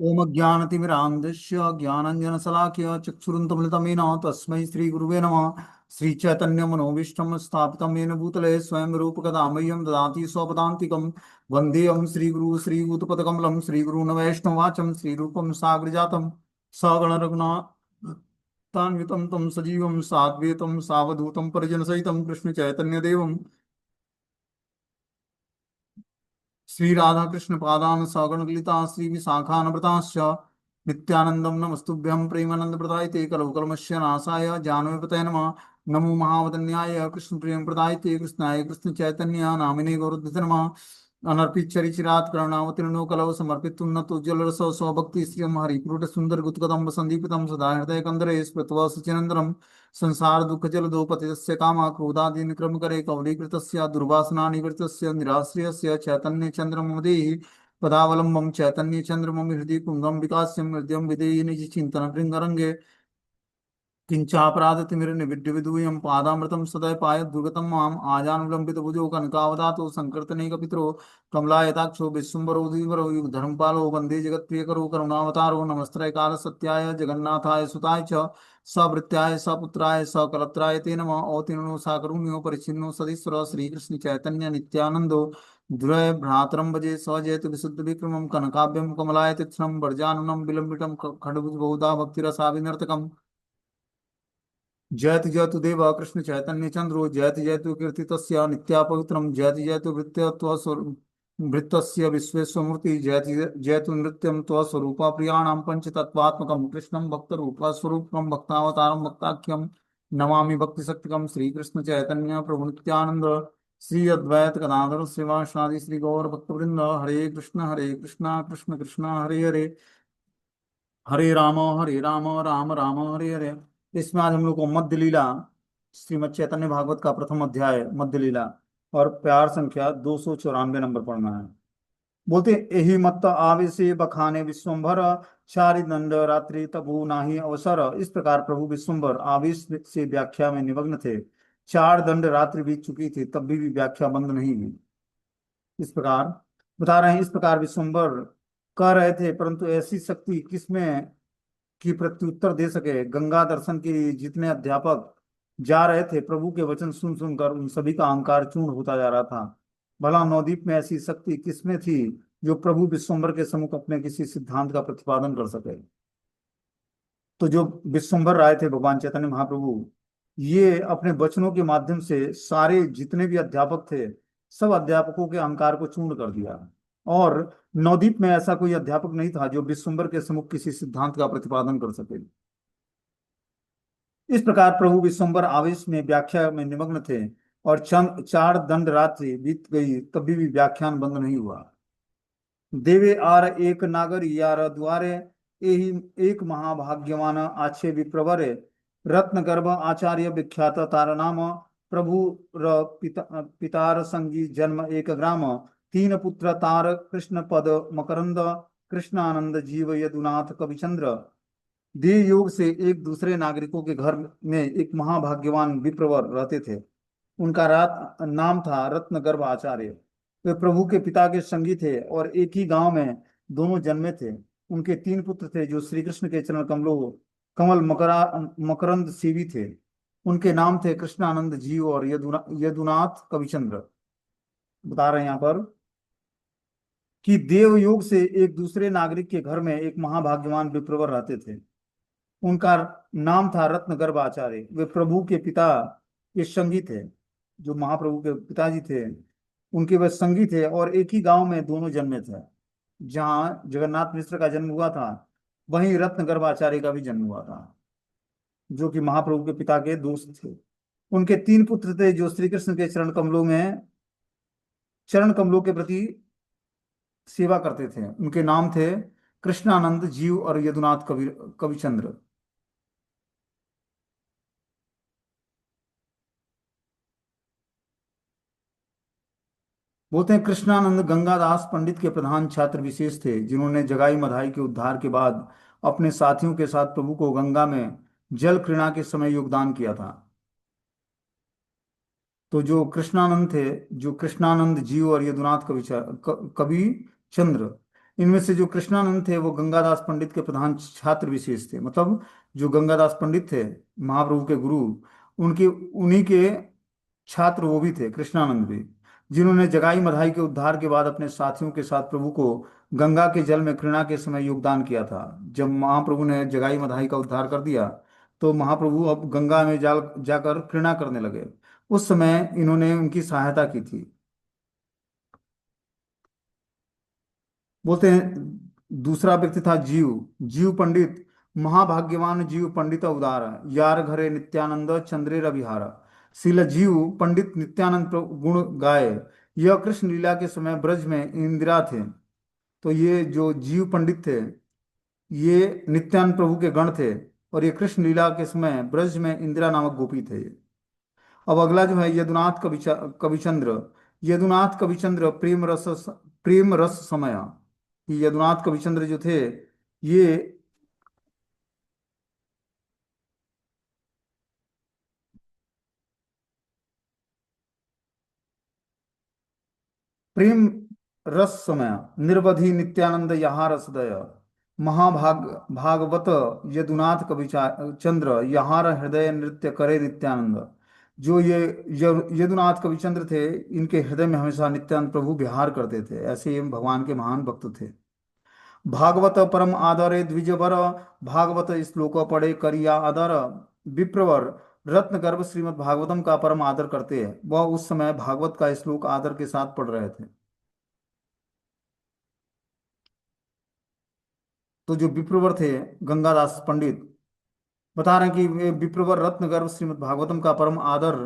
ओम ज्ञानतिमिरान्धस्य ज्ञानञ्जनशलाकया चक्षुरुन्मिलितमेन तस्मै श्रीगुरुवे नमः। श्रीचैतन्यमनोभीष्टं स्थापितं येन भूतले स्वयं रूपकदा मह्यं ददाति स्वपदान्तिकं। वन्देऽहं श्रीगुरु श्रीयुतपदकमलं श्रीगुरून् वैष्णवाचं श्रीरूपं साग्रजातं सगणरघुनाथान्वितं तं सजीवं साद्वैतं सावधूतं परिजनसहितं कृष्णचैतन्यदेवं श्री राधा कृष्ण पादान सगणगलिता श्री विशाखानवृताश्च नित्यानंदम नमस्तुभ्यं प्रेमानंद प्रदायते कलौ कलमस्य नाशाय जानवीपतये नमः। नमो महावदन्याय कृष्ण प्रेम प्रदायते कृष्णाय कृष्ण चैतन्य नामिने गौरद्ध नमः। अनर्पित चरिचिरात करुणावतीर्णो कलौ समर्पित उन्नत उज्ज्वल रस स्वभक्ति श्रियम हरिपुरुट सुंदर गुत्कदम्ब संदीपितम सदा हृदय कंदरे स्मृत्वा सुचिनंदनम संसार दुःख जल दो पतितस्य कामा क्रोधादीन क्रम करे कवलीकृतस्य दुर्वासना निवृत्तस्य निराश्रयस्य चैतन्य चंद्रमदेहि पदावलंबम चैतन्य चंद्रमम हृदय कुंगम विकास्यम हृदयम विदेहि निज चिंतन भृंगरंगे किंचापराधतिमिरनिविड्ढविदूयं पादामृतं सदय पायत दुर्गतं माम आजानुलंबित भुजो कनकावदातो संकीर्तनैकपितरो कमलायताक्षो विश्वम्भरो द्विवरो युगधर्मपालो वन्दे जगत्प्रियकरो करुणावतारो नमस्त्रय काल सत्याय जगन्नाथाय सुताय च सवृत्याय सपुत्राय सकलत्राय ते नमः। अवतीर्णो साकरुण्यो परिच्छिन्नो सदीश्वर श्रीकृष्ण चैतन्य नित्यानंदो द्वय भ्रातरं भजे सजयतु विशुद्ध विक्रमं कनकाभ्यं कमलाय तीक्ष्णं वर्जाननं विलंबितं खड्गभुज बहुधा भक्तिरसाविनर्तकम्। जयतु जयतु देव कृष्ण चैतन्य चंद्रो जयतु जयतु कीर्ति तस्य नित्या पवित्रम जयतु जयतु वृत्तस्य विश्वेश्वमूर्ति जयतु जयतु नृत्यं त्वस्वरूपा प्रियाणां पंचतत्वात्मकं कृष्णं भक्तरूपा स्वरूपं भक्तावतारं भक्ताख्यं नमामि भक्तिशक्तिकं श्रीकृष्ण चैतन्य प्रभु नित्यानंद श्री अद्वैत गदाधर श्रीवासादि श्री गौर भक्तवृंद हरे कृष्णा कृष्ण कृष्ण हरे हरे हरे राम राम राम हरे हरे। इसमें आज हम लोग को मध्य लीला श्रीमद् चैतन्य भागवत का प्रथम अध्याय मध्य लीला और प्यार संख्या 294 नंबर पढ़ना है। बोलते यही मत आवेशे बखाने विश्वम्भर चारि दंड रात्रि तबु नाही अवसर। इस प्रकार प्रभु विश्वम्भर आवेश से व्याख्या में निमग्न थे। 4 दंड रात्रि बीत चुकी थी तब भी व्याख्या बंद नहीं हुई। इस प्रकार बता रहे हैं। इस प्रकार विश्वम्भर कह रहे थे परंतु ऐसी शक्ति किसमें की प्रत्युत्तर दे सके। गंगा दर्शन के लिए जितने अध्यापक जा रहे थे प्रभु के वचन सुन सुनकर उन सभी का अहंकार चूर्ण होता जा रहा था। भला नवद्वीप में ऐसी शक्ति किसमें थी जो प्रभु विश्वम्भर के सम्मुख अपने किसी सिद्धांत का प्रतिपादन कर सके। तो जो विश्वम्भर राय थे भगवान चैतन्य महाप्रभु, ये अपने वचनों के माध्यम से सारे जितने भी अध्यापक थे सब अध्यापकों के अहंकार को चूर्ण कर दिया। और नवद्वीप में ऐसा कोई अध्यापक नहीं था जो विश्वम्भर के सम्मुख किसी सिद्धांत का प्रतिपादन कर सके। इस प्रकार प्रभु विश्वम्भर आवेश में व्याख्या में निमग्न थे और चंद 4 दंड रात्रि बीत गई तभी भी व्याख्यान बंद नहीं हुआ। देवे आर एक नागर यार द्वारे यही एक महाभाग्यवान आछे विप्रवरे रत्न गर्भ आचार्य विख्यात तार नाम प्रभु र पितार संगी जन्म एक ग्राम 3 पुत्र तार कृष्ण पद मकरंद कृष्णानंद जीव यदुनाथ कविचंद्र। देह योग से एक दूसरे नागरिकों के घर में एक महाभाग्यवान विप्रवर रहते थे। उनका रात नाम था रत्न गर्भ आचार्य। वे प्रभु के पिता के संगी थे और एक ही गांव में दोनों जन्मे थे। उनके 3 पुत्र थे जो श्री कृष्ण के चरण कमलों कमल मकरंद सेवी थे। उनके नाम थे कृष्णानंद जीव और यदुनाथ कविचंद्र। बता रहे हैं यहाँ पर कि देव योग से एक दूसरे नागरिक के घर में एक महाभाग्यवान विप्रवर रहते थे। उनका नाम था रत्न गर्भ आचार्य। वे प्रभु के पिता के संगी थे। जो महाप्रभु के पिताजी थे उनके वे संगी थे और एक ही गांव में दोनों जन्मे थे। जहाँ जगन्नाथ मिश्र का जन्म हुआ था वहीं रत्न गर्भ आचार्य का भी जन्म हुआ था जो कि महाप्रभु के पिता के दोस्त थे। उनके 3 पुत्र थे जो श्री कृष्ण के चरण कमलों के प्रति सेवा करते थे। उनके नाम थे कृष्णानंद जीव और यदुनाथ कविचंद्र। बोलते हैं कृष्णानंद गंगादास पंडित के प्रधान छात्र विशेष थे जिन्होंने जगाई मधाई के उद्धार के बाद अपने साथियों के साथ प्रभु को गंगा में जल क्रीड़ा के समय योगदान किया था। तो जो कृष्णानंद थे, जो कृष्णानंद जीव और यदुनाथ कवि चंद्र, इनमें से जो कृष्णानंद थे वो गंगादास पंडित के प्रधान छात्र विशेष थे। मतलब जो गंगादास पंडित थे, महाप्रभु के गुरु, उनके उन्हीं के छात्र वो भी थे, कृष्णानंद भी, जिन्होंने जगाई मधाई के उद्धार के बाद अपने साथियों के साथ प्रभु को गंगा के जल में कृणा के समय योगदान किया था। जब महाप्रभु ने जगाई मधाई का उद्धार कर दिया तो महाप्रभु अब गंगा में जाकर कृणा करने लगे। उस समय इन्होंने उनकी सहायता की थी। बोलते हैं दूसरा व्यक्ति था जीव। जीव पंडित, महाभाग्यवान जीव पंडित उदार, यार घरे नित्यानंद चंद्रेर विहार। शिल जीव पंडित नित्यानंद गुण गाए। यह कृष्ण लीला के समय ब्रज में इंदिरा थे। तो ये जो जीव पंडित थे, ये नित्यानंद प्रभु के गण थे, और ये कृष्ण लीला के समय ब्रज में इंदिरा नामक गोपी थे। अब अगला जो है यदुनाथ कविचंद्र। यदुनाथ कविचंद्र प्रेम रस समय। ये यदुनाथ कविचंद्र जो थे, ये प्रेम रस समय, निर्वधि नित्यानंद यहाँ रसदय, महाभाग भागवत यदुनाथ चंद्र यहाँ हृदय नृत्य करे नित्यानंद। जो ये यदुनाथ कविचंद्र थे, इनके हृदय में हमेशा नित्यानंद प्रभु विहार करते थे। ऐसे ये भगवान के महान भक्त थे। भागवत परम आदरे द्विजवर, भागवत श्लोक पढ़े करिया आदर। विप्रवर रत्न गर्भ श्रीमद् भागवतम का परम आदर करते हैं। वह उस समय भागवत का श्लोक आदर के साथ पढ़ रहे थे। तो जो विप्रवर थे, गंगादास पंडित बता रहे हैं कि वे विप्रवर रत्न गर्भ श्रीमद् भागवतम का परम आदर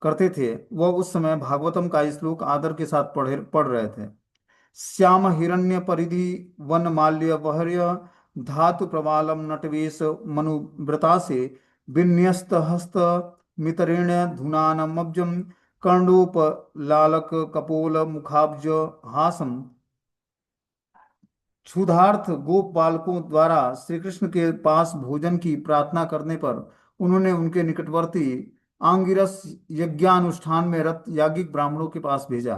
करते थे। वह उस समय भागवतम का श्लोक आदर के साथ पढ़ रहे थे। श्याम हिरण्य परिधि वन माल्य वहर्य, धातु प्रवालम नटवेश मनुव्रता से, विन्यस्त हस्त मितरेण धुनानमब्जम, कर्णोप लालक कपोल मुखाब्ज हासम। क्षुधार्थ गोप बालकों द्वारा श्री कृष्ण के पास भोजन की प्रार्थना करने पर उन्होंने उनके निकटवर्ती आंगिरस यज्ञानुष्ठान में रत याज्ञिक ब्राह्मणों के पास भेजा।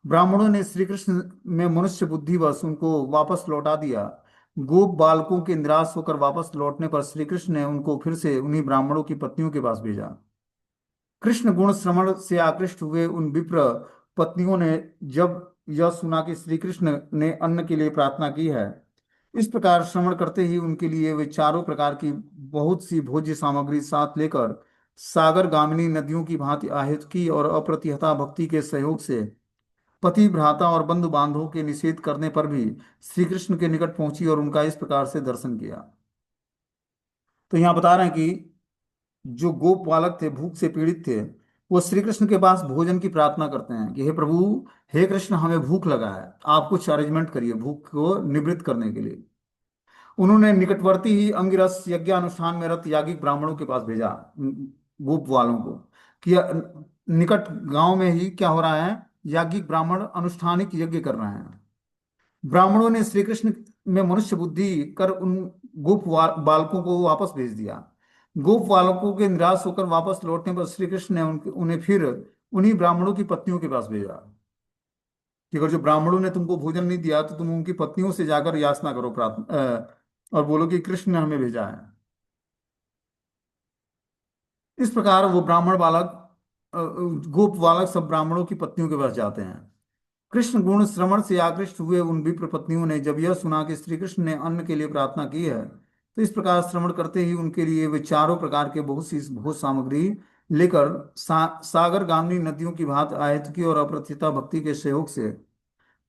ब्राह्मणों ने श्री कृष्ण में मनुष्य बुद्धिवश उनको वापस लौटा दिया। गोप बालकों के निराश होकर वापस लौटने पर श्री कृष्ण ने उनको फिर से उन्हीं ब्राह्मणों की पत्नियों के पास भेजा। कृष्ण गुण श्रवण से आकृष्ट हुए उन विप्र पत्नियों ने जब यह सुना कि श्री कृष्ण ने अन्न के लिए प्रार्थना की है, इस प्रकार श्रवण करते ही उनके लिए वे चारों प्रकार की बहुत सी भोज्य सामग्री साथ लेकर सागर गामिनी नदियों की भांति आहित की, और अप्रतिहता भक्ति के सहयोग से पति भ्राता और बंधु बांधवों के निषेध करने पर भी श्री कृष्ण के निकट पहुंची और उनका इस प्रकार से दर्शन किया। तो यहाँ बता रहे हैं कि जो गोप बालक थे, भूख से पीड़ित थे, वो श्री कृष्ण के पास भोजन की प्रार्थना करते हैं कि हे प्रभु, हे कृष्ण, हमें भूख लगा है, आप कुछ अरेंजमेंट करिए भूख को निवृत्त करने के लिए। उन्होंने निकटवर्ती ही अंगिरस यज्ञानुष्ठान में रत याज्ञिक ब्राह्मणों के पास भेजा, गोप वालों को, कि निकट गांव में ही क्या हो रहा है, याज्ञिक ब्राह्मण अनुष्ठानिक यज्ञ कर रहे हैं। ब्राह्मणों ने श्री कृष्ण में मनुष्य बुद्धि कर उन बालकों को वापस भेज दिया। गोप बालकों के निराश होकर वापस लौटने पर श्री कृष्ण ने उन्हें फिर उन्हीं ब्राह्मणों की पत्नियों के पास भेजा कि अगर जो ब्राह्मणों ने तुमको भोजन नहीं दिया तो तुम उनकी पत्नियों से जाकर याचना करो, प्रार्थना और बोलो कि कृष्ण ने हमें भेजा है। इस प्रकार वो ब्राह्मण बालक, गोप बालक सब ब्राह्मणों की पत्नियों के पास जाते हैं। कृष्ण गुण श्रवण से आकृष्ट हुए उन विप्र पत्नियों ने जब यह सुना कि श्री कृष्ण ने अन्न के लिए प्रार्थना की है, तो इस प्रकार श्रवण करते ही उनके लिए वे चारों प्रकार के बहुत सी भोज सामग्री लेकर सागर गामिनी नदियों की भांति आयत की, और अप्रतिहता भक्ति के सहयोग से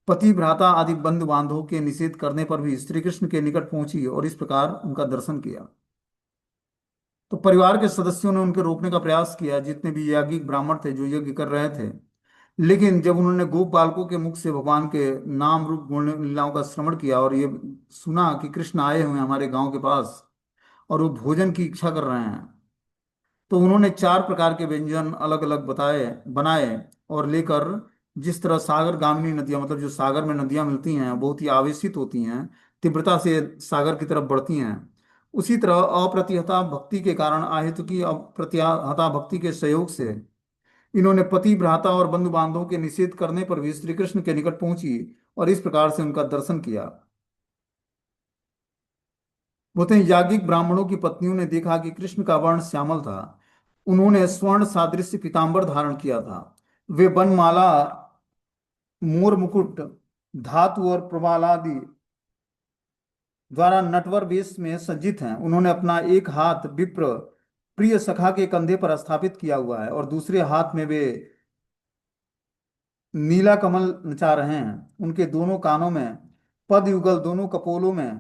पति भ्राता आदि बंधु बांधवों के निषेध करने पर भी श्री कृष्ण के निकट पहुंची और इस प्रकार उनका दर्शन किया। तो परिवार के सदस्यों ने उनके रोकने का प्रयास किया, जितने भी याज्ञिक ब्राह्मण थे जो यज्ञ कर रहे थे। लेकिन जब उन्होंने गोप बालकों के मुख से भगवान के नाम रूप गुण लीलाओं का श्रवण किया और ये सुना कि कृष्ण आए हुए हैं हमारे गांव के पास और वो भोजन की इच्छा कर रहे हैं, तो उन्होंने चार प्रकार के व्यंजन अलग अलग बनाए और लेकर, जिस तरह सागर गामिनी नदियां, मतलब जो सागर में नदियां मिलती हैं बहुत ही आवेशित होती हैं, तीव्रता से सागर की तरफ बढ़ती हैं, उसी तरह अप्रतिहता भक्ति के कारण आहित की अप्रतिहता भक्ति के सहयोग से इन्होंने पति भ्राता और बंधु बांधवों के निषेध करने पर भी श्री कृष्ण के निकट पहुंची और इस प्रकार से उनका दर्शन किया। बोलते हैं याज्ञिक ब्राह्मणों की पत्नियों ने देखा कि कृष्ण का वर्ण श्यामल था। उन्होंने स्वर्ण सादृश्य पीतांबर धारण किया था। वे बनमाला, मोर मुकुट, धातु और प्रवाल आदि द्वारा नटवर वेश में सज्जित हैं। उन्होंने अपना एक हाथ विप्र प्रिय सखा के कंधे पर स्थापित किया हुआ है और दूसरे हाथ में वे नीला कमल नचा रहे हैं। उनके दोनों कानों में पद युगल, दोनों कपोलों में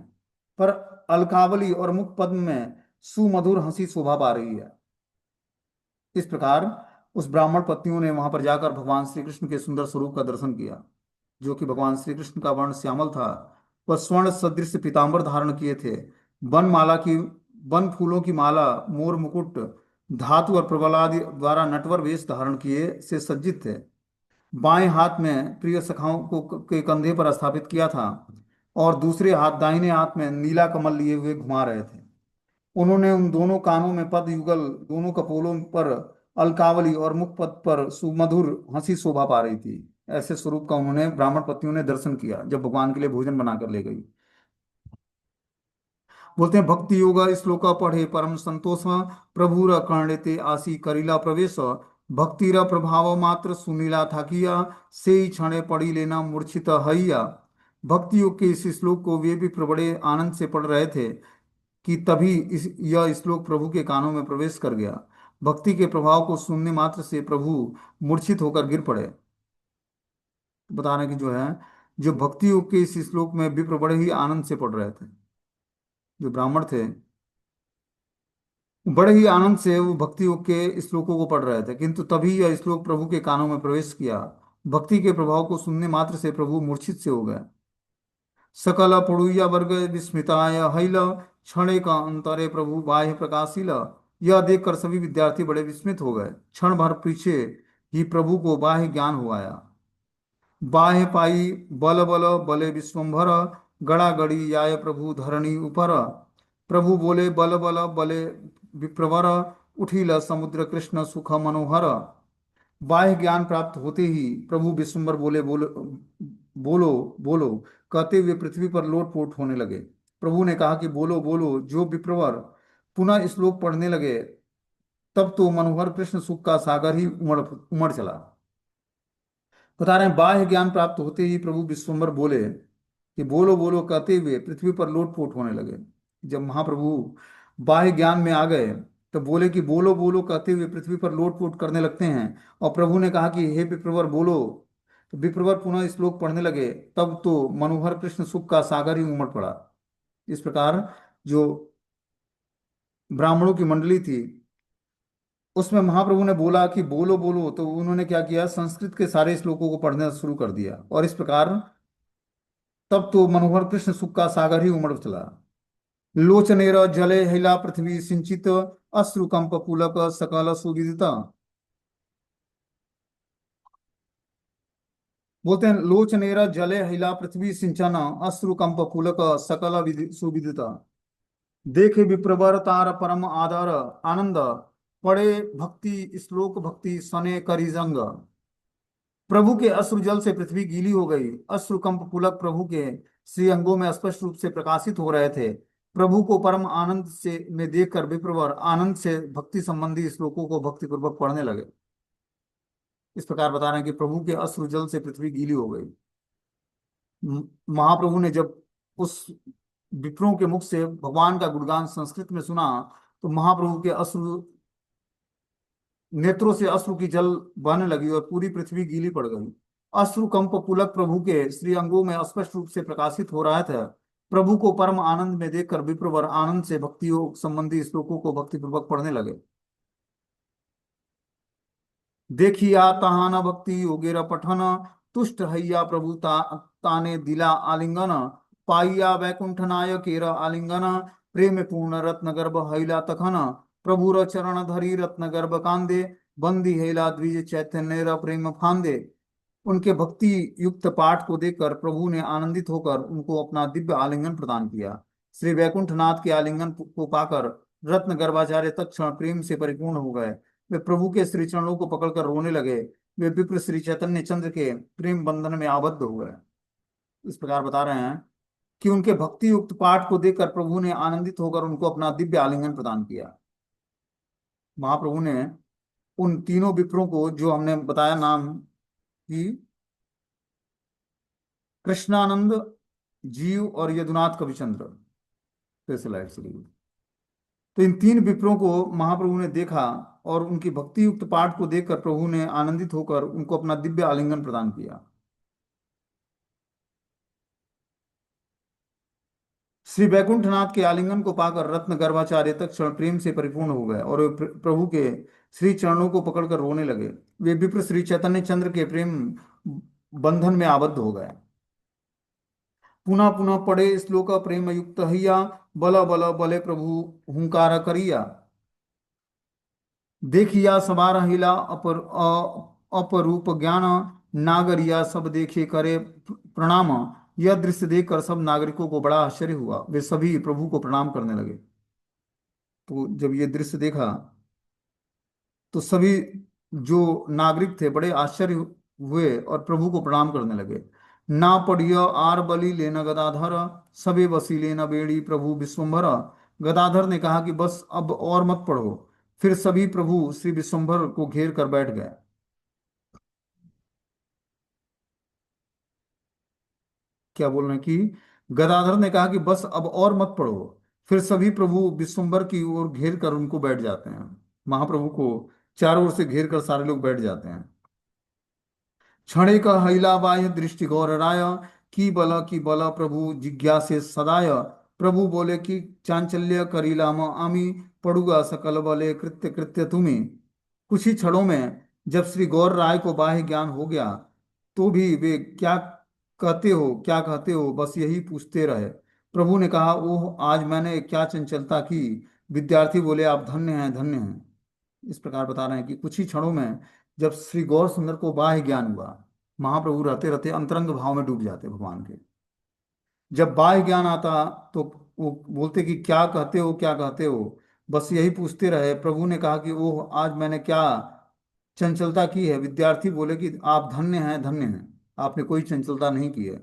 पर अलकावली और मुख पद्म में सुमधुर हंसी शोभा पा रही है। इस प्रकार उस ब्राह्मण पत्नियों ने वहां पर जाकर भगवान श्री कृष्ण के सुंदर स्वरूप का दर्शन किया, जो कि भगवान श्री कृष्ण का वर्ण श्यामल था। वह स्वर्ण सदृश पीतांबर धारण किए थे। वन माला की वन फूलों की माला, मोर मुकुट, धातु और प्रबल आदि द्वारा नटवर वेश धारण किए से सज्जित थे। बाएं हाथ में प्रिय सखाओं को के कंधे पर स्थापित किया था और दूसरे हाथ दाहिने हाथ में नीला कमल लिए हुए घुमा रहे थे। उन्होंने उन दोनों कानों में पद युगल, दोनों कपोलों पर अलकावली और मुख पद पर सुमधुर हंसी शोभा पा रही थी। ऐसे स्वरूप का उन्होंने ब्राह्मण पत्नियों ने दर्शन किया जब भगवान के लिए भोजन बनाकर ले गई। बोलते हैं भक्ति योगा श्लोक पढ़े परम संतोष, प्रभुर कर्णिते आसी करिला प्रवेश, भक्तिरा प्रभाव मात्र सुनीला था किया, से ही क्षणे पड़ी लेना मूर्छित हैया। भक्ति योग के इस श्लोक को वे भी बड़े आनंद से पढ़ रहे थे कि तभी यह श्लोक प्रभु के कानों में प्रवेश कर गया। भक्ति के प्रभाव को सुनने मात्र से प्रभु मूर्छित होकर गिर पड़े। बता रहे हैं कि जो है, जो भक्ति योग के इस श्लोक में विप्र बड़े ही आनंद से पढ़ रहे थे। जो ब्राह्मण थे बड़े ही आनंद से वो भक्ति योग के श्लोकों को पढ़ रहे थे, किंतु तभी यह श्लोक प्रभु के कानों में प्रवेश किया। भक्ति के प्रभाव को सुनने मात्र से प्रभु मूर्छित से हो गए। सकल पुड़ुया वर्ग विस्मिताय हैल, क्षणे का अंतरे प्रभु बाह्य प्रकाशिल। यह देखकर सभी विद्यार्थी बड़े विस्मित हो गए। क्षण भर पीछे ही प्रभु को बाह्य ज्ञान हो आया। बाह्य पाई बल बल बले विश्वम्भर, गड़ा गड़ी आय प्रभु धरणी ऊपर। प्रभु बोले बल बल बले विप्रवर, उठिल समुद्र कृष्ण सुख मनोहर। बाह्य ज्ञान प्राप्त होते ही प्रभु विश्वम्भर बोले बोलो बोलो बोलो कहते हुए पृथ्वी पर लोटपोट होने लगे। प्रभु ने कहा कि बोलो बोलो, जो विप्रवर पुनः श्लोक पढ़ने लगे। तब तो मनोहर कृष्ण सुख का सागर ही उमड़ उमड़ चला। बता रहे हैं बाह्य ज्ञान प्राप्त होते ही प्रभु विश्वम्भर बोले कि बोलो बोलो कहते हुए पृथ्वी पर लोटपोट होने लगे। जब महाप्रभु बाह्य ज्ञान में आ गए तो बोले कि बोलो बोलो कहते हुए पृथ्वी पर लोटपोट करने लगते हैं। और प्रभु ने कहा कि हे विप्रवर बोलो, तो विप्रवर पुनः श्लोक पढ़ने लगे। तब तो मनोहर कृष्ण सुख का सागर ही उमड़ पड़ा। इस प्रकार जो ब्राह्मणों की मंडली थी उसमें महाप्रभु ने बोला कि बोलो बोलो, तो उन्होंने क्या किया, संस्कृत के सारे श्लोकों को पढ़ना शुरू कर दिया। और इस प्रकार तब तो मनोहर कृष्ण सुख का सागर ही उमड़ चला। लोचनेर जले हिला पृथ्वी सिंचित, अश्रुकंप पुलक सकल सुविदित। बोलते हैं लोचनेर जले हिला पृथ्वी सिंचन, अश्रुकंप पुलक सकल सुविदित। देखे विप्रवर तार परम आदर आनंद, पढ़े भक्ति श्लोक भक्ति सने करी जंग। प्रभु के अश्रु जल से पृथ्वी गीली हो गई। अश्रुकंप पुलक प्रभु के श्री अंगों में स्पष्ट रूप से प्रकाशित हो रहे थे। प्रभु को परम आनंद से में देखकर विप्रवर आनंद से भक्ति संबंधी श्लोकों को भक्ति पूर्वक पढ़ने लगे। इस प्रकार बता रहे हैं कि प्रभु के अश्रु जल से पृथ्वी गीली हो गई। महाप्रभु ने जब उस विप्रों के मुख से भगवान का गुणगान संस्कृत में सुना तो महाप्रभु के अश्रु नेत्रों से अश्रु की जल बहने लगी और पूरी पृथ्वी गीली पड़ गई। अश्रु कंप पुलक प्रभु के श्री अंगों में स्पष्ट रूप से प्रकाशित हो रहा था। प्रभु को परम आनंद में देखकर विप्रवर आनंद से भक्ति योग संबंधी श्लोकों को भक्ति पूर्वक पढ़ने लगे। देखिया तहान भक्ति योगेर पठन, तुष्ट हैया प्रभु ताने दिला आलिंगन। पाइया वैकुंठ नायकेर आलिंगन, प्रेम पूर्ण रत्न गर्भ हैला तखन। प्रभुर चरण धरी रत्न गर्भ कांदे, बंदी हैला द्विज चैतन्य प्रेम फांदे। उनके भक्ति युक्त पाठ को देखकर प्रभु ने आनंदित होकर उनको अपना दिव्य आलिंगन प्रदान किया। श्री वैकुंठनाथ के आलिंगन को पाकर रत्न गर्भाचार्य तत्क्षण प्रेम से परिपूर्ण हो गए। वे प्रभु के श्री चरणों को पकड़कर रोने लगे। वे विप्र श्री चैतन्य चंद्र के प्रेम बंधन में आबद्ध हो गए। इस प्रकार बता रहे हैं कि उनके भक्ति युक्त पाठ को देखकर प्रभु ने आनंदित होकर उनको अपना दिव्य आलिंगन प्रदान किया। महाप्रभु ने उन तीनों विप्रों को, जो हमने बताया नाम, कि कृष्णानंद, जीव और यदुनाथ कविचंद्र, फिर से लाइट चली गई। तो इन तीन विप्रों को महाप्रभु ने देखा और उनकी भक्ति युक्त पाठ को देखकर प्रभु ने आनंदित होकर उनको अपना दिव्य आलिंगन प्रदान किया। श्री वैकुंठनाथ के आलिंगन को पाकर रत्न गर्भाचार्य तक क्षण प्रेम से परिपूर्ण हो गए और वे प्रभु के श्री चरणों को पकड़कर रोने लगे। वे विप्र श्री चैतन्य चंद्र के प्रेम बंधन में आबद्ध हो गए। पुनः पुनः पढ़े श्लोक प्रेम युक्त हैया, बल बल बले प्रभु हुंकार करिया। देखिया सवार हिला अपरूप ज्ञान, नागरिया सब देखे करे प्रणाम। यह दृश्य देखकर सब नागरिकों को बड़ा आश्चर्य हुआ, वे सभी प्रभु को प्रणाम करने लगे। तो जब ये दृश्य देखा तो सभी जो नागरिक थे बड़े आश्चर्य हुए और प्रभु को प्रणाम करने लगे। ना पढ़िय आर बलि लेना गदाधर, सबे बसी लेना बेड़ी प्रभु विश्वम्भर। गदाधर ने कहा कि बस अब और मत पढ़ो। फिर सभी प्रभु श्री विश्वम्भर को घेर कर बैठ गए। क्या बोल रहे हैं कि गदाधर ने कहा कि बस अब और मत पढ़ो। फिर सभी प्रभु विश्वम्भर की ओर घेर कर उनको बैठ जाते हैं। महाप्रभु को चारों ओर से घेर कर सारे लोग बैठ जाते हैं। क्षणिक हैलाबाह्य दृष्टि गौर राय, की बल प्रभु जिज्ञासे सदाय। प्रभु बोले कि चांचल्य करीलाम आमी, पड़ुगा सकल बले कृत्य कृत्य तुम्हें। कुछ ही क्षणों में जब श्री गौर राय को बाह्य ज्ञान हो गया तो भी वे क्या कहते हो क्या कहते हो बस यही पूछते रहे। प्रभु ने कहा, ओह आज मैंने क्या चंचलता की। विद्यार्थी बोले, आप धन्य हैं धन्य हैं। इस प्रकार बता रहे हैं कि कुछ ही क्षणों में जब श्री गौर सुंदर को बाह्य ज्ञान हुआ, महाप्रभु रहते रहते अंतरंग भाव में डूब जाते भगवान के। जब बाह्य ज्ञान आता तो वो बोलते कि क्या कहते हो क्या कहते हो, बस यही पूछते रहे। प्रभु ने कहा कि ओह आज मैंने क्या चंचलता की है। विद्यार्थी बोले कि आप धन्य हैं धन्य हैं, आपने कोई चंचलता नहीं की है।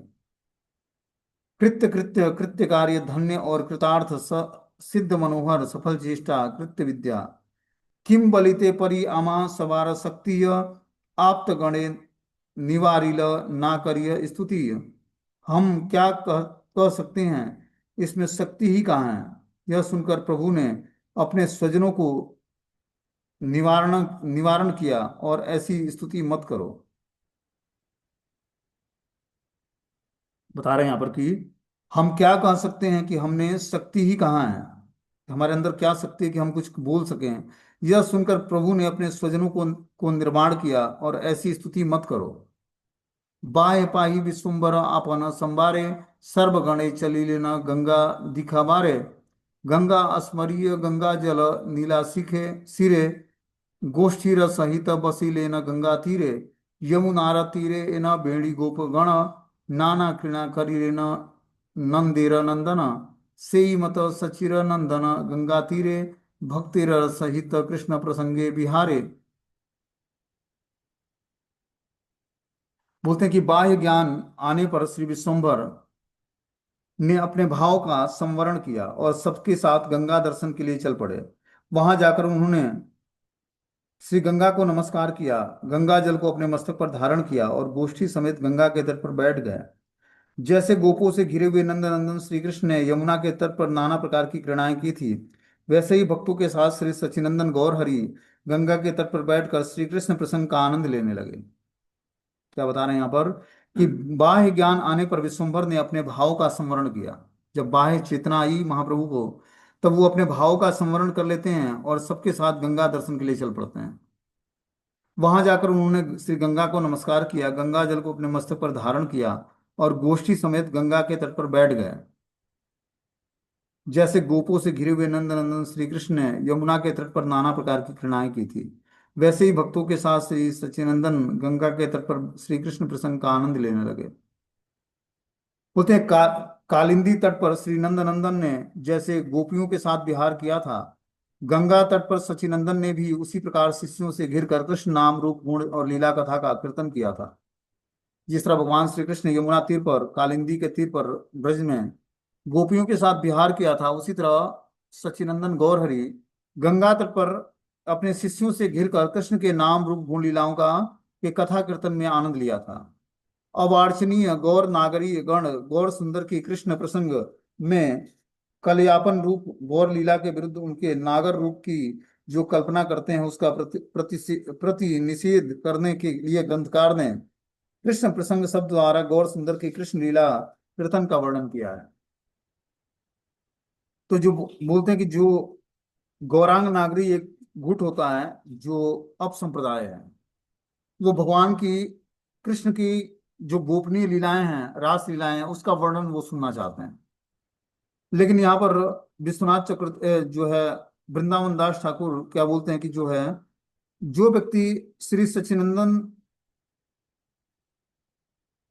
कृत्य कृत्य कृत्य कार्य धन्य और कृतार्थ सिद्ध मनोहर सफल चेष्टा कृत्य विद्या। किम बलिते परि आमा सवार शक्ति, आप्त गणे निवारिल ना करिय स्तुति। हम क्या कह सकते हैं, इसमें शक्ति ही कहाँ है। यह सुनकर प्रभु ने अपने स्वजनों को निवारण निवारण किया और ऐसी स्तुति मत करो। बता रहे हैं यहाँ पर कि हम क्या कह सकते हैं कि हमने शक्ति ही कहाँ है, हमारे अंदर क्या शक्ति है कि हम कुछ बोल सकें। यह सुनकर प्रभु ने अपने स्वजनों को निर्माण किया और ऐसी स्तुति मत करो। बाह्य पाही विश्वम्बर आपन संबारे, सर्व गणे चलिले न गंगा दिखाबारे। गंगा स्मरीय गंगा जल नीला सिखे सिरे, गोष्ठीर सहित बसिले न गंगा तीरे। यमुनार तीरे न बेणी गोप गण, नाना क्रीड़ा करिरे न नंदेर नंदन। सेई मत सचिर नंदन गंगा तीरे, भक्तिर सहित कृष्ण प्रसंगे बिहारे। बोलते हैं कि बाह्य ज्ञान आने पर श्री विश्वम्भर ने अपने भाव का संवरण किया और सबके साथ गंगा दर्शन के लिए चल पड़े। वहां जाकर उन्होंने श्री गंगा को नमस्कार किया, गंगा जल को अपने मस्तक पर धारण किया और गोष्ठी समेत गंगा के तट पर बैठ गए। जैसे गोपों से घिरे हुए नंद नंदन श्री कृष्ण ने यमुना के तट पर नाना प्रकार की क्रीड़ाएं की थी, वैसे ही भक्तों के साथ श्री सच्चिनंदन गौर हरि गंगा के तट पर बैठकर श्री कृष्ण प्रसंग का आनंद लेने लगे। क्या बता रहे हैं यहाँ पर कि बाह्य ज्ञान आने पर विश्वम्भर ने अपने भाव का संवरण किया। जब बाह्य चेतना आई महाप्रभु को, तब वो अपने भाव का संवरण कर लेते हैं और सबके साथ गंगा दर्शन के लिए चल पड़ते हैं। वहां जाकर उन्होंने श्री गंगा को नमस्कार किया, गंगा जल को अपने मस्तक पर धारण किया और गोष्ठी समेत गंगा के तट पर बैठ गए। जैसे गोपों से घिरे हुए नंद नंदन श्री कृष्ण ने यमुना के तट पर नाना प्रकार की क्रीड़ाएं की थी, वैसे ही भक्तों के साथ श्री सच्चिनंदन गंगा के तट पर श्री कृष्ण प्रसंग का आनंद लेने लगे। बोलते हैं कालिंदी तट पर श्री नंद नंदन ने जैसे गोपियों के साथ विहार किया था, गंगा तट पर सच्चिनंदन ने भी उसी प्रकार शिष्यों से घिर कर कृष्ण नाम रूप गुण और लीला कथा का कीर्तन किया था। जिस तरह भगवान श्री कृष्ण यमुना तीर पर कालिंदी के तीर पर ब्रज में गोपियों के साथ विहार किया था, उसी तरह सच्चिनंदन गौरहरि गंगा तट पर अपने शिष्यों से घिरकर कृष्ण के नाम रूप गुण लीलाओं का के कथा कीर्तन में आनंद लिया था। अवार्षणीय गौर नागरी गण गौर सुंदर की कृष्ण प्रसंग में कलयापन रूप गौर लीला के विरुद्ध उनके नागर रूप की जो कल्पना करते हैं, उसका प्रति निषेध करने के लिए ग्रंथकार ने कृष्ण प्रसंग शब्द द्वारा गौर सुंदर की कृष्ण लीला कीर्तन का वर्णन किया है। तो जो बोलते हैं कि जो गौरांग नागरी एक गुट होता है जो अपसंप्रदाय है, वो भगवान की कृष्ण की जो गोपनीय लीलाएं हैं, रास लीलाएं हैं, उसका वर्णन वो सुनना चाहते हैं। लेकिन यहाँ पर विश्वनाथ चक्र जो है वृंदावन दास ठाकुर क्या बोलते हैं कि जो है, जो व्यक्ति श्री सच्चिनंदन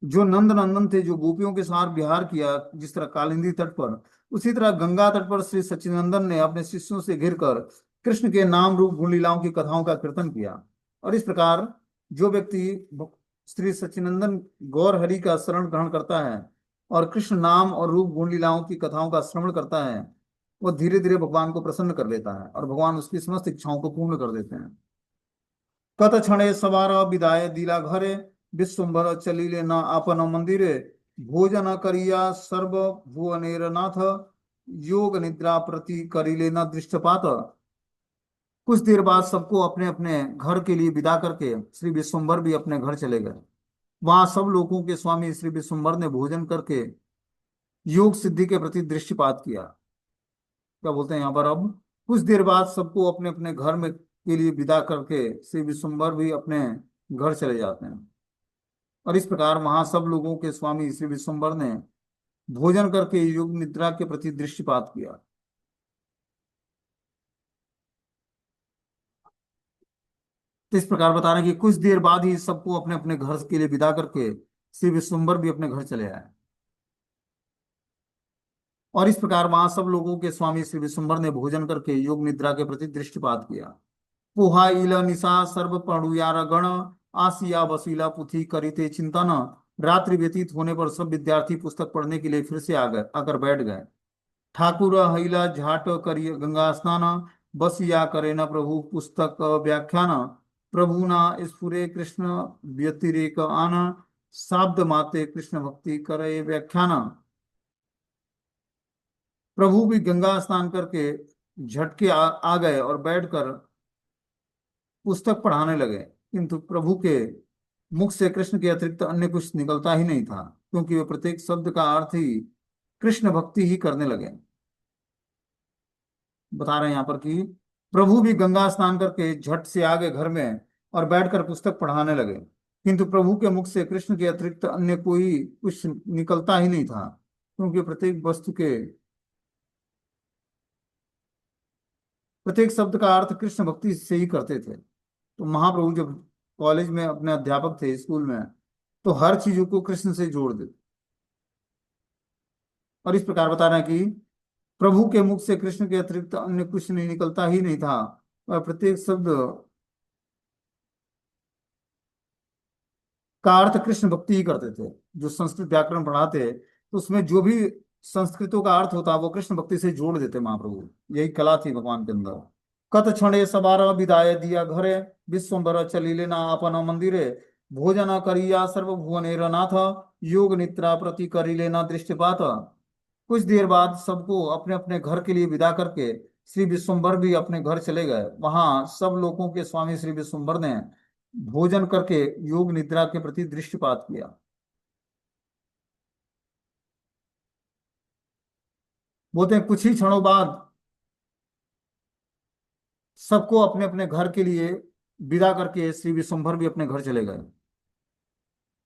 जो नंद नंदन थे, जो गोपियों के साथ विहार किया जिस तरह कालिंदी तट पर, उसी तरह गंगा तट पर श्री सच्चिनंदन ने अपने शिष्यों से घिरकर कृष्ण के नाम रूप गुण लीलाओं की कथाओं का कीर्तन किया। और इस प्रकार जो व्यक्ति श्री सच्चिनंदन गौर हरि का शरण ग्रहण करता है और कृष्ण नाम और रूप गुण लीलाओं की कथाओं का श्रवण करता है, वो धीरे धीरे भगवान को प्रसन्न कर लेता है और भगवान उसकी समस्त इच्छाओं को पूर्ण कर देते हैं। कत क्षणे सवार विदाय दिला घरे, विश्वम्भर चलिले न आपन मंदिरे, भोजन करिया सर्व भुवनेर नाथ, योग निद्रा प्रति करिले न दृष्टपात। कुछ देर बाद सबको अपने अपने घर के लिए विदा करके श्री विश्वम्भर भी अपने घर चले गए। वहां सब लोगों के स्वामी श्री विश्वम्भर ने भोजन करके योग सिद्धि के प्रति दृष्टिपात किया। क्या बोलते हैं यहाँ पर, अब कुछ देर बाद सबको अपने अपने घर में के लिए विदा करके श्री विश्वम्भर भी अपने घर चले जाते हैं। और इस प्रकार वहां सब लोगों के स्वामी श्री विश्वम्भर ने भोजन करके योग निद्रा के प्रति दृष्टिपात किया। तो इस प्रकार बता रहे हैं कि कुछ देर बाद ही सबको अपने अपने घर के लिए विदा करके श्री विश्वम्भर भी अपने घर चले आए। और इस प्रकार वहां सब लोगों के स्वामी श्री विश्वम्भर ने भोजन करके योग निद्रा के प्रति दृष्टिपात किया। पुहा इल निशा सर्व पढ़ुयार गण, आसिया वसीला पुथी करिते चिंतन। रात्रि व्यतीत होने पर सब विद्यार्थी पुस्तक पढ़ने के लिए फिर से आ गए, आकर बैठ गए। ठाकुर हईला झाट करिय गंगा स्नान, बसिया करे न प्रभु पुस्तक व्याख्यान। प्रभु ना स्फुरे कृष्ण व्यतिरेक आन, शाब्द माते कृष्ण भक्ति करे व्याख्यान। प्रभु भी गंगा स्नान करके झटके आ गए और बैठकर पुस्तक पढ़ाने लगे, किंतु प्रभु के मुख से कृष्ण के अतिरिक्त अन्य कुछ निकलता ही नहीं था, क्योंकि वे प्रत्येक शब्द का अर्थ ही कृष्ण भक्ति ही करने लगे। बता रहे हैं यहाँ पर कि प्रभु भी गंगा स्नान करके झट से आ गए घर में और बैठकर पुस्तक पढ़ाने लगे, किंतु प्रभु के मुख से कृष्ण के अतिरिक्त अन्य कोई कुछ निकलता ही नहीं था, क्योंकि प्रत्येक वस्तु के प्रत्येक शब्द का अर्थ कृष्ण भक्ति से ही करते थे। तो महाप्रभु जब कॉलेज में अपने अध्यापक थे, स्कूल में, तो हर चीजों को कृष्ण से जोड़ देते। और इस प्रकार बता रहे हैं कि प्रभु के मुख से कृष्ण के अतिरिक्त अन्य कुछ नहीं निकलता ही नहीं था, और प्रत्येक शब्द का अर्थ कृष्ण भक्ति ही करते थे। जो संस्कृत व्याकरण पढ़ाते तो उसमें जो भी संस्कृतों का अर्थ होता वो कृष्ण भक्ति से जोड़ देते महाप्रभु। यही कला थी भगवान के अंदर। कत क्षणे सवार विदाय दिया घरे, विश्वम्भर चलिले ना अपन मंदिरे। भोजन करिया सर्वभुवनेर नाथ, योग निद्रा प्रति करिले ना दृष्टिपात। कुछ देर बाद सबको अपने अपने घर के लिए विदा करके श्री विश्वम्भर भी अपने घर चले गए। वहां सब लोगों के स्वामी श्री विश्वम्भर ने भोजन करके योग निद्रा के प्रति दृष्टिपात किया। बोलते हैं कुछ ही क्षणों बाद सबको अपने अपने घर के लिए विदा करके श्री विश्वम्भर भी अपने घर चले गए।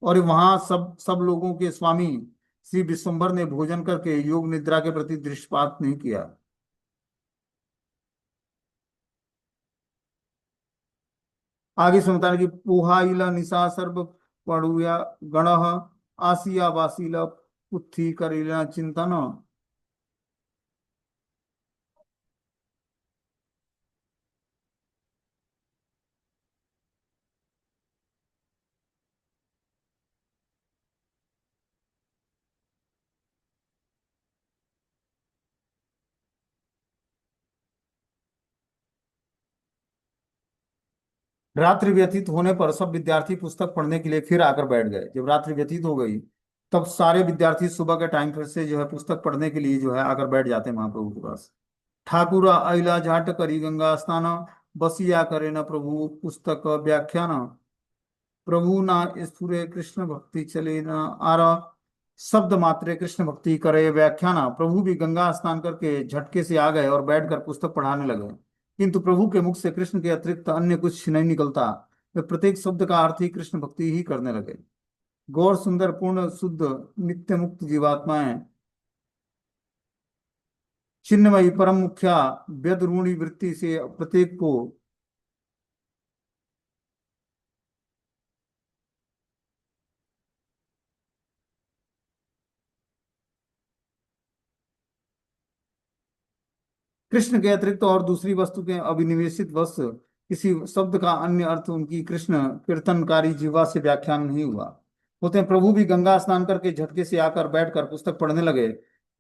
और वहां सब सब लोगों के स्वामी श्री विश्वम्भर ने भोजन करके योग निद्रा के प्रति दृष्टिपात नहीं किया। आगे से बता रहे कि पुहाइला निशा सर्व पड़ुया गण, आसिया वासीला पुथी करिला चिंतन। रात्रि व्यतीत होने पर सब विद्यार्थी पुस्तक पढ़ने के लिए फिर आकर बैठ गए। जब रात्रि व्यतीत हो गई तब सारे विद्यार्थी सुबह के टाइम फिर से जो है पुस्तक पढ़ने के लिए जो है आकर बैठ जाते हैं महाप्रभु के पास। ठाकुर अइला झाट करी गंगा स्नान, बसिया करे न प्रभु पुस्तक व्याख्यान, प्रभु ना स्फुरे कृष्ण भक्ति चले न आरा, शब्द मात्रे कृष्ण भक्ति करे व्याख्याना। प्रभु भी गंगा स्नान करके झटके से आ गए और बैठकर पुस्तक पढ़ाने लगे, किंतु प्रभु के मुख से कृष्ण के अतिरिक्त अन्य कुछ नहीं निकलता। वे प्रत्येक शब्द का अर्थ ही कृष्ण भक्ति ही करने लगे। गौर सुंदर पूर्ण शुद्ध नित्य मुक्त जीवात्माएं, चिन्मयी परम मुख्या व्यदरूणी वृत्ति से प्रत्येक को कृष्ण के अतिरिक्त और दूसरी वस्तु के अभिनिवेशित वस्तु किसी शब्द का अन्य अर्थ उनकी कृष्ण कीर्तनकारी जीवा से व्याख्यान नहीं हुआ। होते हैं प्रभु भी गंगा स्नान करके झटके से आकर बैठकर पुस्तक पढ़ने लगे,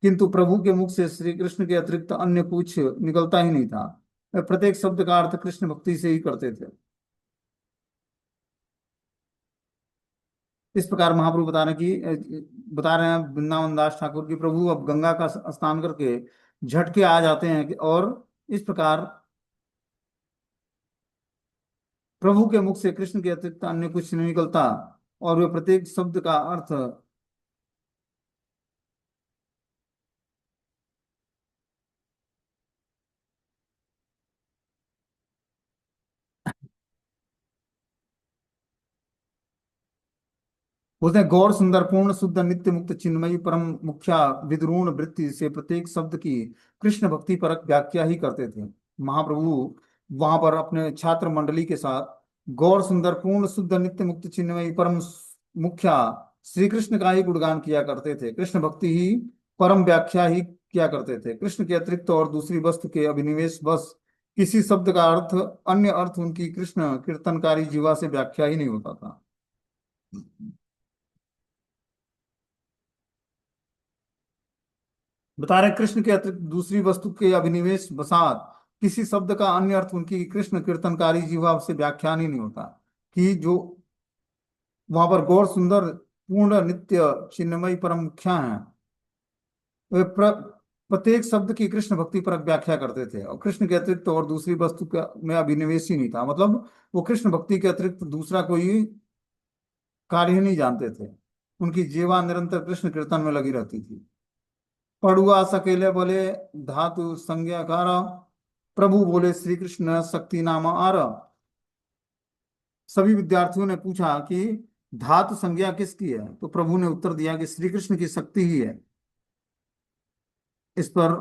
किंतु प्रभु के मुख से श्री कृष्ण के अतिरिक्त अन्य कुछ निकलता ही नहीं था। वे प्रत्येक शब्द का अर्थ कृष्ण भक्ति से ही करते थे। इस प्रकार महाप्रभु बता रहे हैं वृंदावन दास ठाकुर की प्रभु अब गंगा का स्नान करके झटके आ जाते हैं और इस प्रकार प्रभु के मुख से कृष्ण के अतिरिक्त अन्य कुछ नहीं निकलता और वे प्रत्येक शब्द का अर्थ बोलते हैं गौर सुंदर पूर्ण शुद्ध नित्य मुक्त चिन्मयी परम मुख्या विद्रूण वृत्ति से प्रत्येक शब्द की कृष्ण भक्ति परक व्याख्या ही करते थे। महाप्रभु वहां पर अपने छात्र मंडली के साथ गौर सुंदर पूर्ण शुद्ध नित्य मुक्त चिन्मयी परम मुख्या श्री कृष्ण का ही गुणगान किया करते थे, कृष्ण भक्ति ही परम व्याख्या ही किया करते थे। कृष्ण के अतिरिक्त और दूसरी वस्तु के अभिनिवेश बस किसी शब्द का अर्थ अन्य अर्थ उनकी कृष्ण कीर्तनकारी जीवा से व्याख्या ही नहीं होता था। बता रहे कृष्ण के अतिरिक्त दूसरी वस्तु के अभिनिवेश बसात किसी शब्द का अन्य अर्थ उनकी कृष्ण कीर्तनकारी जीवा से व्याख्यान ही नहीं होता। कि जो वहां पर गौर सुंदर पूर्ण नित्य चिन्मयी परम मुख्या है, वे प्रत्येक शब्द की कृष्ण भक्ति पर व्याख्या करते थे और कृष्ण के अतिरिक्त और दूसरी वस्तु का में अभिनिवेश ही नहीं था। मतलब वो कृष्ण भक्ति के अतिरिक्त दूसरा कोई कार्य ही नहीं जानते थे। उनकी जीवा निरंतर कृष्ण कीर्तन में लगी रहती थी। पढ़ुआ सकेले बोले धातु संज्ञाकार, प्रभु बोले श्री कृष्ण शक्ति नाम आर। सभी विद्यार्थियों ने पूछा कि धातु संज्ञा किसकी है, तो प्रभु ने उत्तर दिया कि श्री कृष्ण की शक्ति ही है। इस पर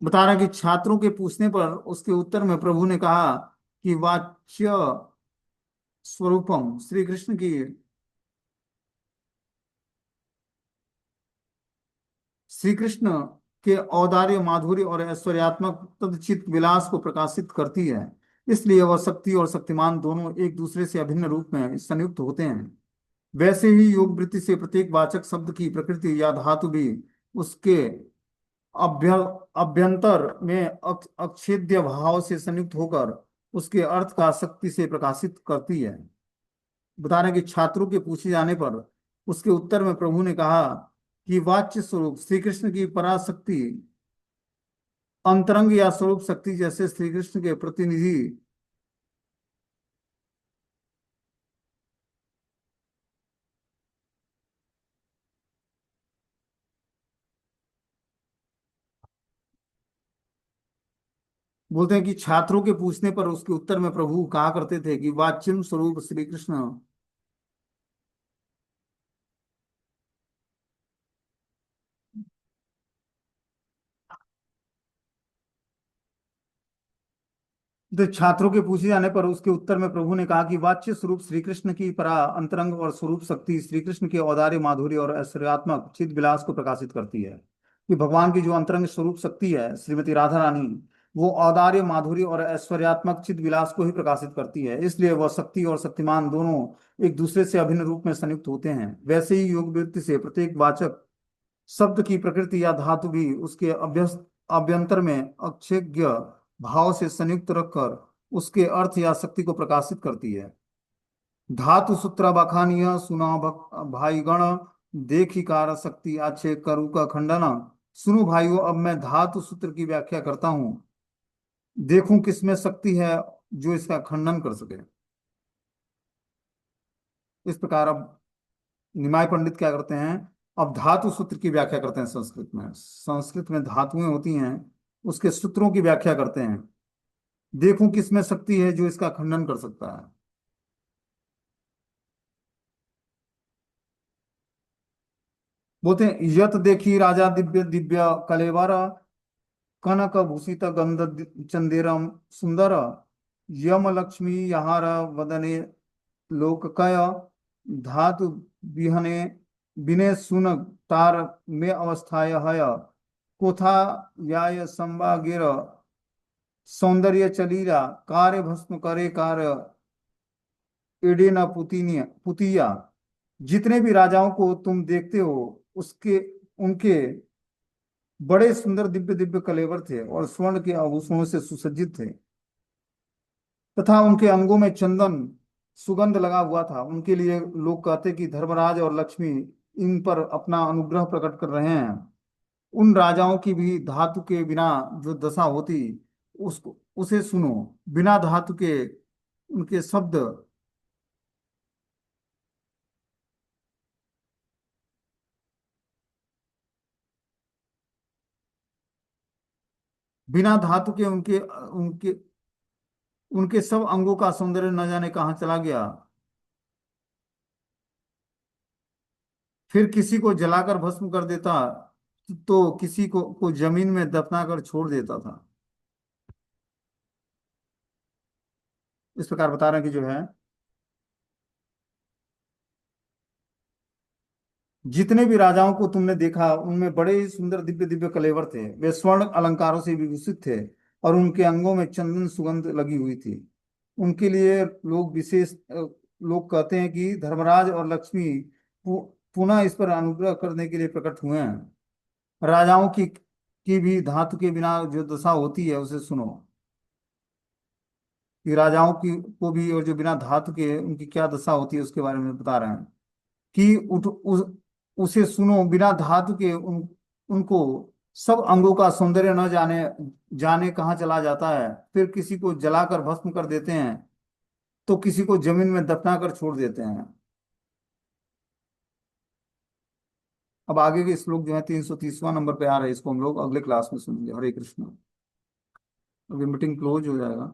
बता रहा कि छात्रों के पूछने पर उसके उत्तर में प्रभु ने कहा कि वाच्य स्वरूपम श्री कृष्ण की श्री कृष्ण के औदार्य माधुर्य और ऐश्वर्यात्मक तदचित विलास को प्रकाशित करती है, इसलिए वह शक्ति और शक्तिमान दोनों एक दूसरे से अभिन्न रूप में संयुक्त होते हैं। वैसे ही योग वृत्ति से प्रत्येक वाचक शब्द की प्रकृति या धातु भी उसके अभ्य अभ्यंतर में अक्षेद्य भाव से संयुक्त होकर उसके अर्थ का शक्ति से प्रकाशित करती है। बता रहे हैं कि छात्रों के पूछे जाने पर उसके उत्तर में प्रभु ने कहा कि वाच्य स्वरूप श्री कृष्ण की पराशक्ति अंतरंग या स्वरूप शक्ति जैसे श्री कृष्ण के प्रतिनिधि बोलते हैं कि छात्रों के पूछने पर उसके उत्तर में प्रभु कहा करते थे कि वाच्यम स्वरूप श्री कृष्ण तो छात्रों के पूछे जाने पर उसके उत्तर में प्रभु ने कहा कि वाच्य स्वरूप श्री कृष्ण की परा अंतरंग और स्वरूप शक्ति श्री कृष्ण के औदार्य माधुर्य और ऐश्वर्यात्मक चिद विलास को प्रकाशित करती है। कि भगवान की जो अंतरंग स्वरूप शक्ति है श्रीमती राधा रानी, वो औदार्य माधुर्य और ऐश्वर्यात्मक चिद विलास को ही प्रकाशित करती है, इसलिए वह शक्ति और शक्तिमान दोनों एक दूसरे से अभिन्न रूप में संयुक्त होते हैं। वैसे ही योग वृत्ति से प्रत्येक वाचक शब्द की प्रकृति या धातु भी उसके अभ्यस्त अभ्यंतर में अक्षेज्ञ भाव से संयुक्त रखकर उसके अर्थ या शक्ति को प्रकाशित करती है। धातु सूत्र बखानिय सुना भाईगण, देखी कार शक्ति आछे करु का खंडन। सुनो भाइयों, अब मैं धातु सूत्र की व्याख्या करता हूं। देखूं किसमें शक्ति है जो इसका खंडन कर सके। इस प्रकार अब निमाय पंडित क्या करते हैं, अब धातु सूत्र की व्याख्या करते हैं। संस्कृत में, संस्कृत में धातुएं होती हैं, उसके सूत्रों की व्याख्या करते हैं। देखूं किसमें शक्ति है जो इसका खंडन कर सकता है। बोलते हैं, यत देखी राजा दिव्य दिव्य कलेवर, कनक भूषित गंध चंदेरम सुंदर, यम लक्ष्मी यहार वदने लोककय, धातु विहने विने सुन तार में अवस्थाय हय, कोथा याय संवागिर सौंदर्य चलीरा, कार्य भस्म करे कार्य एडेना पुतिनिया पुतिया। जितने भी राजाओं को तुम देखते हो, उसके उनके बड़े सुंदर दिव्य दिव्य कलेवर थे और स्वर्ण के आभूषणों से सुसज्जित थे, तथा उनके अंगों में चंदन सुगंध लगा हुआ था। उनके लिए लोग कहते कि धर्मराज और लक्ष्मी इन पर अपना अनुग्रह प्रकट कर रहे हैं। उन राजाओं की भी धातु के बिना जो दशा होती, उसको उसे सुनो। बिना धातु के उनके शब्द, बिना धातु के उनके उनके उनके सब अंगों का सौंदर्य न जाने कहाँ चला गया। फिर किसी को जलाकर भस्म कर देता, तो किसी को जमीन में दफना कर छोड़ देता था। इस प्रकार बता रहे हैं कि जो है, जितने भी राजाओं को तुमने देखा उनमें बड़े ही सुंदर दिव्य दिव्य कलेवर थे। वे स्वर्ण अलंकारों से विभूषित थे और उनके अंगों में चंदन सुगंध लगी हुई थी। उनके लिए लोग विशेष लोग कहते हैं कि धर्मराज और लक्ष्मी पुनः इस पर अनुग्रह करने के लिए प्रकट हुए हैं। राजाओं की भी धातु के बिना जो दशा होती है उसे सुनो। कि राजाओं की को भी और जो बिना धातु के उनकी क्या दशा होती है उसके बारे में बता रहे हैं। कि उसे सुनो। बिना धातु के उनको सब अंगों का सौंदर्य न जाने जाने कहाँ चला जाता है। फिर किसी को जलाकर भस्म कर देते हैं, तो किसी को जमीन में दफना कर छोड़ देते हैं। अब आगे के श्लोक जो है 330वां नंबर पे आ रहे हैं, इसको हम लोग अगले क्लास में सुनेंगे। हरे कृष्ण। अभी मीटिंग क्लोज हो जाएगा।